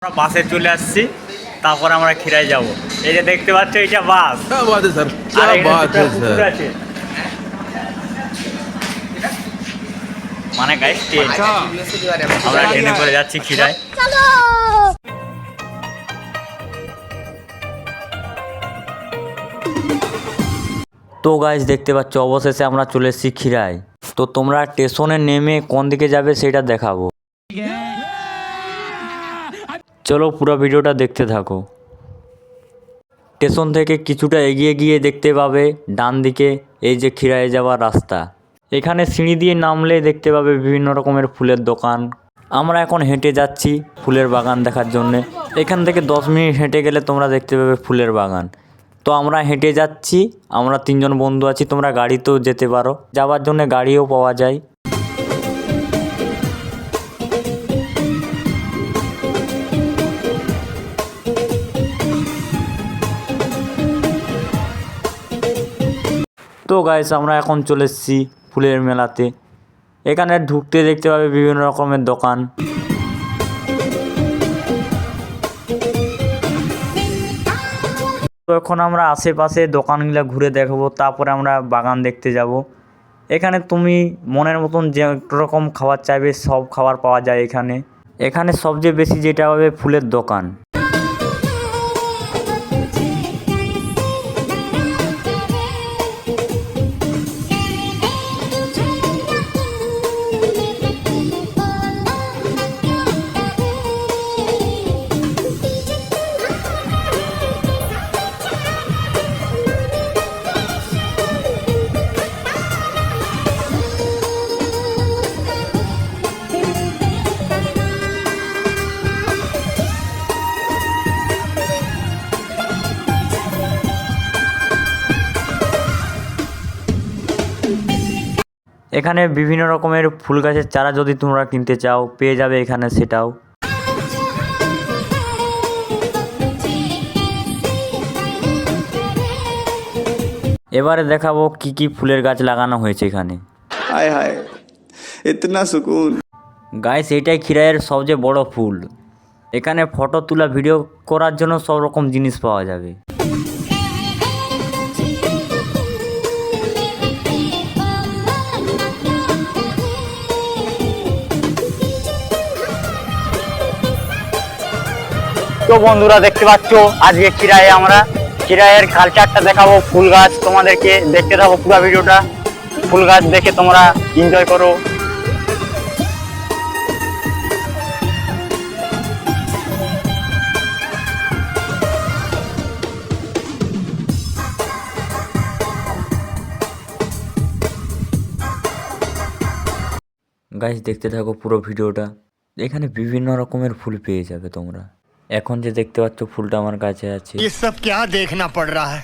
আমরা বাসে চলে আসছি, তারপর আমরা খিরাই যাব। এই যে দেখতে পাচ্ছ, এটা বাস। क्या बात है सर, क्या बात है सर। মানে গাইস ট্রেন, আমরা ট্রেনে করে যাচ্ছি খিরাই। তো গাইস দেখতে পাচ্ছ, অবশেষে আমরা চলে এসেছি খিরাই। তো তোমরা স্টেশনে নেমে কোন দিকে যাবে সেটা দেখাবো। চলো পুরো ভিডিওটা দেখতে থাকো। স্টেশন থেকে কিছুটা এগিয়ে গিয়ে দেখতে পাবে ডান দিকে এই যে খিরাই যাওয়ার রাস্তা। এখানে সিঁড়ি দিয়ে নামলে দেখতে পাবে বিভিন্ন রকমের ফুলের দোকান। আমরা এখন হেঁটে যাচ্ছি ফুলের বাগান দেখার জন্যে। এখান থেকে 10 মিনিট হেঁটে গেলে তোমরা দেখতে পাবে ফুলের বাগান। তো আমরা হেঁটে যাচ্ছি, আমরা 3 জন বন্ধু আছি। তোমরা গাড়িতেও যেতে পারো, যাওয়ার জন্য গাড়িও পাওয়া যায়। তো গাইস আমরা এখন চলে এসেছি ফুলের মেলাতে। এখানে ঢুকতে দেখতে পাবে বিভিন্ন রকমের দোকান। তো এখন আমরা আশেপাশে দোকানগুলো ঘুরে দেখবো, তারপরে আমরা বাগান দেখতে যাব। এখানে তুমি মনের মতন যে রকম খাবার চাইবে সব খাবার পাওয়া যায় এখানে। এখানে সবচেয়ে বেশি যেটা হবে ফুলের দোকান। এখানে বিভিন্ন রকমের ফুল গাছের চারা যদি তোমরা কিনতে চাও পেয়ে যাবে এখানে সেটাও। এবারে দেখাবো কি কি ফুলের গাছ লাগানো হয়েছে এখানে। हाय हाय इतना सुकून। গাইস এটাই খিরাইয়ের সবচেয়ে বড় ফুল। এখানে ফটো তোলা ভিডিও করার জন্য সব রকম জিনিস পাওয়া যাবে। তো বন্ধুরা দেখতে পাচ্ছ, আজকে খিরাইয়ে আমরা খিরাইয়ের কালচারটা দেখাবো। ফুল গাছ তোমাদেরকে দেখতে থাকো পুরো ভিডিওটা। ফুল গাছ দেখে তোমরা এনজয় করো। গাইস দেখতে থাকো পুরো ভিডিওটা। এখানে বিভিন্ন রকমের ফুল পেয়ে যাবে তোমরা। এখন যে দেখতে পাচ্ছ ফুলটা আমার কাছে আছে। ये सब क्या देखना पड़ रहा है।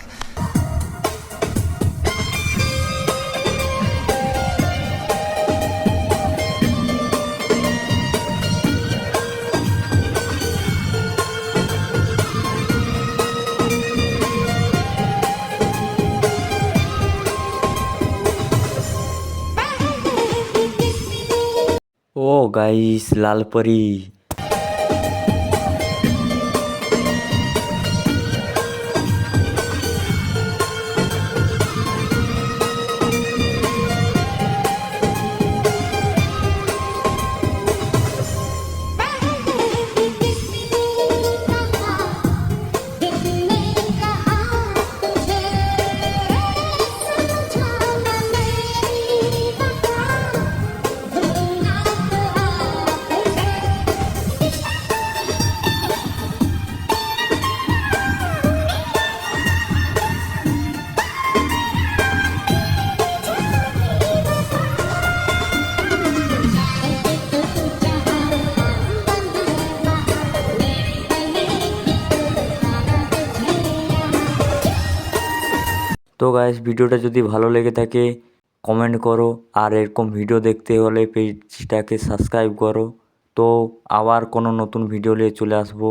ও গাইস লাল পরি। তো গাইস ভিডিওটা যদি ভালো লেগে থাকে কমেন্ট করো, আর এরকম ভিডিও দেখতে হলে পেজটাকে সাবস্ক্রাইব করো। তো আবার কোনো নতুন ভিডিও নিয়ে চলে আসবো।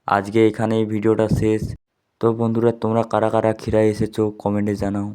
আজকে এখানেই ভিডিওটা শেষ। তো বন্ধুরা তোমরা কারা কারা খিরাই এসেছো কমেন্টে জানাও।